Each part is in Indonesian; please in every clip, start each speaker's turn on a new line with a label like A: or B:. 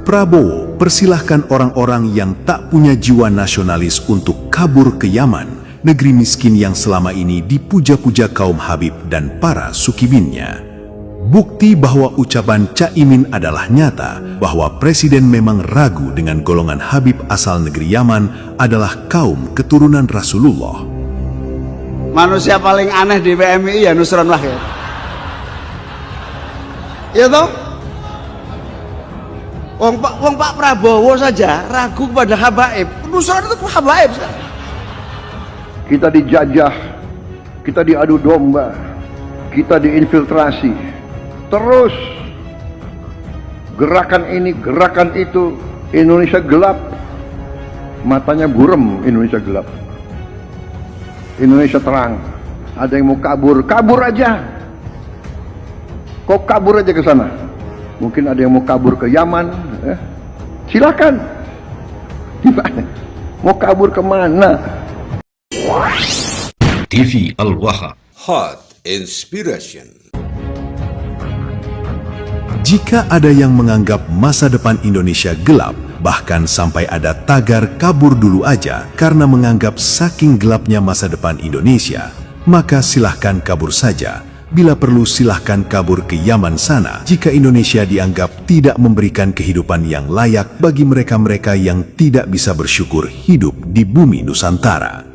A: Prabowo persilahkan orang-orang yang tak punya jiwa nasionalis untuk kabur ke Yaman, negeri miskin yang selama ini dipuja-puja kaum Habib dan para sukibinnya. Bukti bahwa ucapan Caimin adalah nyata, bahwa Presiden memang ragu dengan golongan Habib asal negeri Yaman adalah kaum keturunan Rasulullah.
B: Manusia paling aneh di PMI ya Nusron Wahid. Ya toh? Wong Pak Prabowo saja ragu kepada habaib. Nusron itu habaib.
C: Kita dijajah, kita diadu domba, kita diinfiltrasi. Terus gerakan ini, gerakan itu, Indonesia gelap. Matanya burem, Indonesia gelap. Indonesia terang. Ada yang mau kabur, kabur aja. Kok kabur aja ke sana? Mungkin ada yang mau kabur ke Yaman, silakan. Gimana? Mau kabur kemana?
D: TV Al-Waha.
E: Hot Inspiration.
A: Jika ada yang menganggap masa depan Indonesia gelap, bahkan sampai ada tagar kabur dulu aja karena menganggap saking gelapnya masa depan Indonesia, maka silahkan kabur saja. Bila perlu silahkan kabur ke Yaman sana jika Indonesia dianggap tidak memberikan kehidupan yang layak bagi mereka-mereka yang tidak bisa bersyukur hidup di bumi Nusantara.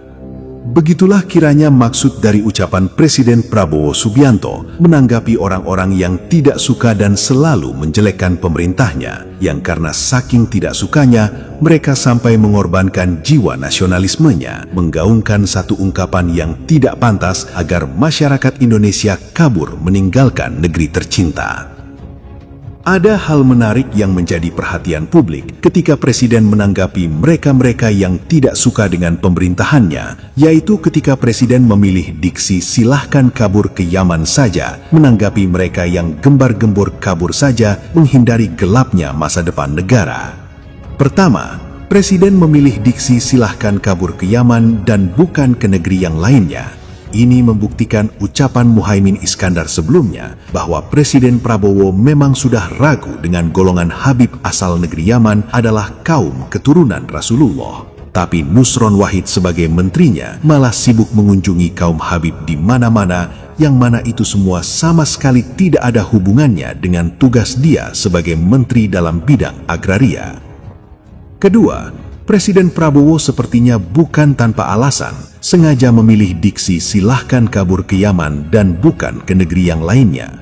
A: Begitulah kiranya maksud dari ucapan Presiden Prabowo Subianto menanggapi orang-orang yang tidak suka dan selalu menjelekkan pemerintahnya, yang karena saking tidak sukanya, mereka sampai mengorbankan jiwa nasionalismenya, menggaungkan satu ungkapan yang tidak pantas agar masyarakat Indonesia kabur meninggalkan negeri tercinta. Ada hal menarik yang menjadi perhatian publik ketika Presiden menanggapi mereka-mereka yang tidak suka dengan pemerintahannya, yaitu ketika Presiden memilih diksi silahkan kabur ke Yaman saja, menanggapi mereka yang gembar-gembor kabur saja menghindari gelapnya masa depan negara. Pertama, Presiden memilih diksi silahkan kabur ke Yaman dan bukan ke negeri yang lainnya. Ini membuktikan ucapan Muhaimin Iskandar sebelumnya bahwa Presiden Prabowo memang sudah ragu dengan golongan Habib asal negeri Yaman adalah kaum keturunan Rasulullah. Tapi Nusron Wahid sebagai menterinya malah sibuk mengunjungi kaum Habib di mana-mana, yang mana itu semua sama sekali tidak ada hubungannya dengan tugas dia sebagai menteri dalam bidang agraria. Kedua, Presiden Prabowo sepertinya bukan tanpa alasan sengaja memilih diksi silahkan kabur ke Yaman dan bukan ke negeri yang lainnya.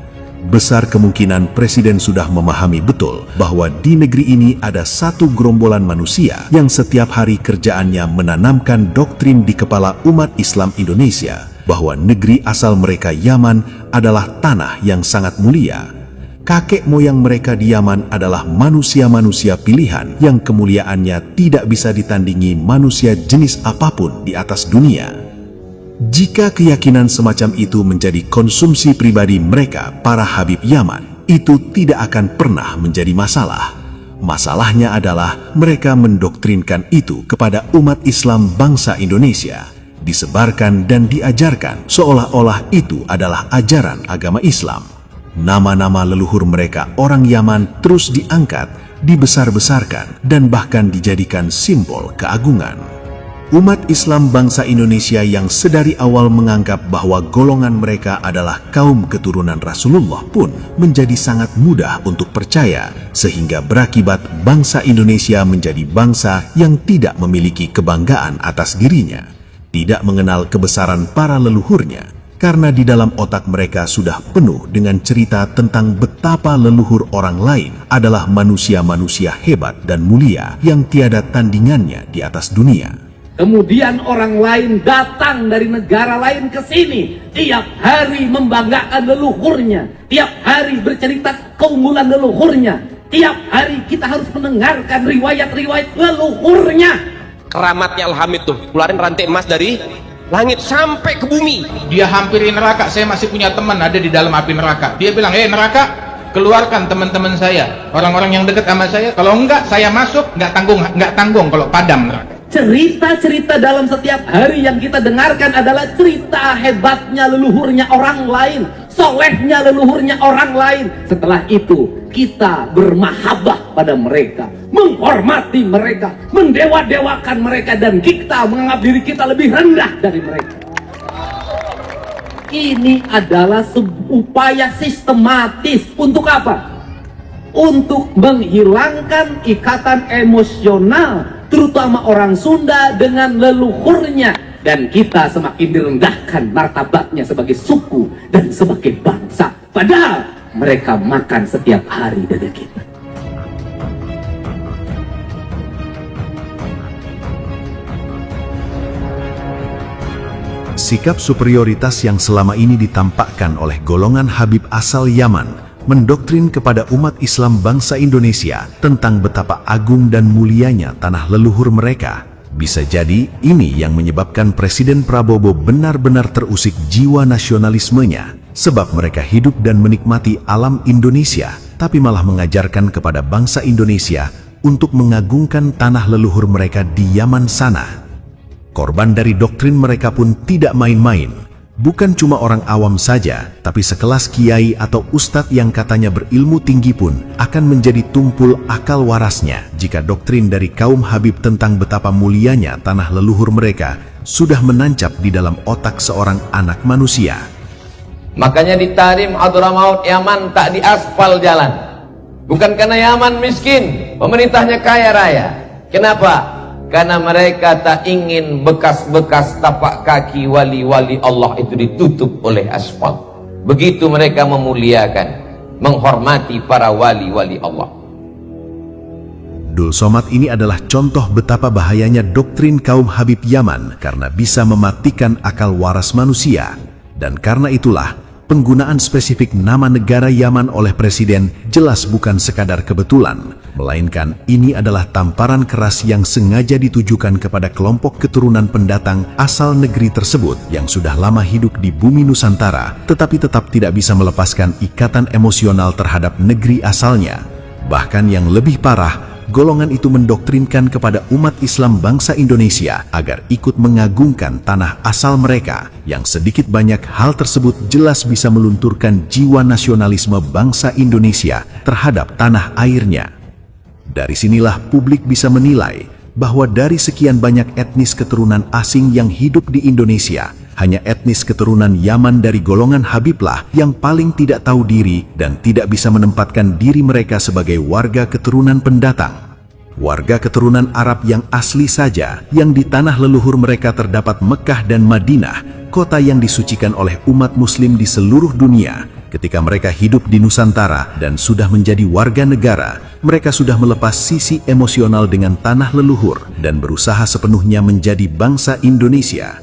A: Besar kemungkinan Presiden sudah memahami betul bahwa di negeri ini ada satu gerombolan manusia yang setiap hari kerjaannya menanamkan doktrin di kepala umat Islam Indonesia bahwa negeri asal mereka Yaman adalah tanah yang sangat mulia. Kakek moyang mereka di Yaman adalah manusia-manusia pilihan yang kemuliaannya tidak bisa ditandingi manusia jenis apapun di atas dunia. Jika keyakinan semacam itu menjadi konsumsi pribadi mereka, para Habib Yaman, itu tidak akan pernah menjadi masalah. Masalahnya adalah mereka mendoktrinkan itu kepada umat Islam bangsa Indonesia, disebarkan dan diajarkan seolah-olah itu adalah ajaran agama Islam. Nama-nama leluhur mereka orang Yaman terus diangkat, dibesar-besarkan, dan bahkan dijadikan simbol keagungan. Umat Islam bangsa Indonesia yang sedari awal menganggap bahwa golongan mereka adalah kaum keturunan Rasulullah pun menjadi sangat mudah untuk percaya, sehingga berakibat bangsa Indonesia menjadi bangsa yang tidak memiliki kebanggaan atas dirinya, tidak mengenal kebesaran para leluhurnya, karena di dalam otak mereka sudah penuh dengan cerita tentang betapa leluhur orang lain adalah manusia-manusia hebat dan mulia yang tiada tandingannya di atas dunia.
F: Kemudian orang lain datang dari negara lain ke sini, tiap hari membanggakan leluhurnya, tiap hari bercerita keunggulan leluhurnya, tiap hari kita harus mendengarkan riwayat-riwayat leluhurnya.
G: Keramatnya Al-Hamid tuh, keluarin rantai emas dari langit sampai ke bumi.
H: Dia hampiri neraka. Saya masih punya teman ada di dalam api neraka. Dia bilang, neraka, keluarkan teman-teman saya, orang-orang yang dekat sama saya. Kalau enggak, saya masuk, nggak tanggung kalau padam neraka.
F: Cerita-cerita dalam setiap hari yang kita dengarkan adalah cerita hebatnya leluhurnya orang lain. solehnya leluhurnya orang lain. Setelah itu kita bermahabbah pada mereka, menghormati mereka, mendewa-dewakan mereka, dan kita menganggap diri kita lebih rendah dari mereka. Ini adalah upaya sistematis. Untuk apa? Untuk menghilangkan ikatan emosional, terutama orang Sunda dengan leluhurnya. Dan kita semakin direndahkan martabatnya sebagai suku dan sebagai bangsa. Padahal mereka makan setiap hari dari kita.
A: Sikap superioritas yang selama ini ditampakkan oleh golongan Habib asal Yaman mendoktrin kepada umat Islam bangsa Indonesia tentang betapa agung dan mulianya tanah leluhur mereka. Bisa jadi ini yang menyebabkan Presiden Prabowo benar-benar terusik jiwa nasionalismenya, sebab mereka hidup dan menikmati alam Indonesia, tapi malah mengajarkan kepada bangsa Indonesia untuk mengagungkan tanah leluhur mereka di Yaman sana. Korban dari doktrin mereka pun tidak main-main. Bukan cuma orang awam saja, tapi sekelas kiai atau ustadz yang katanya berilmu tinggi pun akan menjadi tumpul akal warasnya jika doktrin dari kaum Habib tentang betapa mulianya tanah leluhur mereka sudah menancap di dalam otak seorang anak manusia.
D: Makanya di Tahrim Hadramaut Yaman tak diaspal jalan. Bukan karena Yaman miskin, pemerintahnya kaya raya. Kenapa? Karena mereka tak ingin bekas-bekas tapak kaki wali-wali Allah itu ditutup oleh aspal. Begitu mereka memuliakan, menghormati para wali-wali Allah.
A: Dul Somad ini adalah contoh betapa bahayanya doktrin kaum Habib Yaman karena bisa mematikan akal waras manusia. Dan karena itulah, penggunaan spesifik nama negara Yaman oleh Presiden jelas bukan sekadar kebetulan, melainkan ini adalah tamparan keras yang sengaja ditujukan kepada kelompok keturunan pendatang asal negeri tersebut yang sudah lama hidup di bumi Nusantara, tetapi tetap tidak bisa melepaskan ikatan emosional terhadap negeri asalnya. Bahkan yang lebih parah, golongan itu mendoktrinkan kepada umat Islam bangsa Indonesia agar ikut mengagungkan tanah asal mereka, yang sedikit banyak hal tersebut jelas bisa melunturkan jiwa nasionalisme bangsa Indonesia terhadap tanah airnya. Dari sinilah publik bisa menilai bahwa dari sekian banyak etnis keturunan asing yang hidup di Indonesia, hanya etnis keturunan Yaman dari golongan Habiblah yang paling tidak tahu diri dan tidak bisa menempatkan diri mereka sebagai warga keturunan pendatang. Warga keturunan Arab yang asli saja, yang di tanah leluhur mereka terdapat Mekah dan Madinah, kota yang disucikan oleh umat muslim di seluruh dunia. Ketika mereka hidup di Nusantara dan sudah menjadi warga negara, mereka sudah melepas sisi emosional dengan tanah leluhur dan berusaha sepenuhnya menjadi bangsa Indonesia.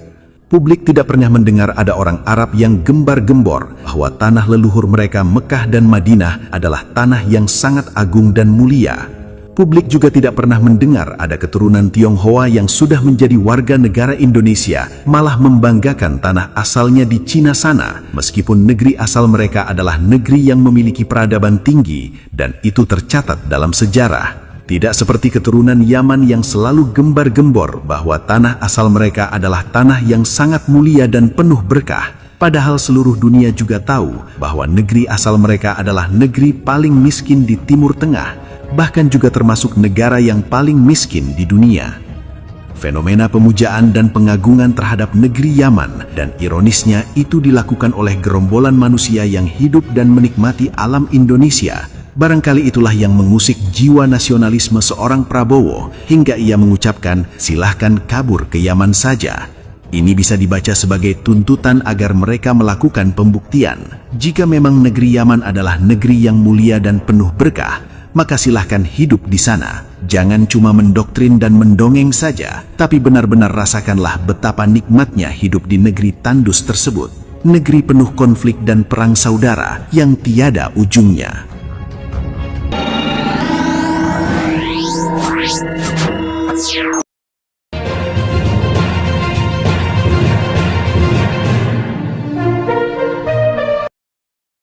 A: Publik tidak pernah mendengar ada orang Arab yang gembar-gembor bahwa tanah leluhur mereka Mekah dan Madinah adalah tanah yang sangat agung dan mulia. Publik juga tidak pernah mendengar ada keturunan Tionghoa yang sudah menjadi warga negara Indonesia malah membanggakan tanah asalnya di Cina sana, meskipun negeri asal mereka adalah negeri yang memiliki peradaban tinggi dan itu tercatat dalam sejarah. Tidak seperti keturunan Yaman yang selalu gembar-gembor bahwa tanah asal mereka adalah tanah yang sangat mulia dan penuh berkah. Padahal seluruh dunia juga tahu bahwa negeri asal mereka adalah negeri paling miskin di Timur Tengah, bahkan juga termasuk negara yang paling miskin di dunia. Fenomena pemujaan dan pengagungan terhadap negeri Yaman dan ironisnya itu dilakukan oleh gerombolan manusia yang hidup dan menikmati alam Indonesia. Barangkali itulah yang mengusik jiwa nasionalisme seorang Prabowo hingga ia mengucapkan, "Silahkan kabur ke Yaman saja." Ini bisa dibaca sebagai tuntutan agar mereka melakukan pembuktian. Jika memang negeri Yaman adalah negeri yang mulia dan penuh berkah, maka silahkan hidup di sana. Jangan cuma mendoktrin dan mendongeng saja, tapi benar-benar rasakanlah betapa nikmatnya hidup di negeri tandus tersebut. Negeri penuh konflik dan perang saudara yang tiada ujungnya.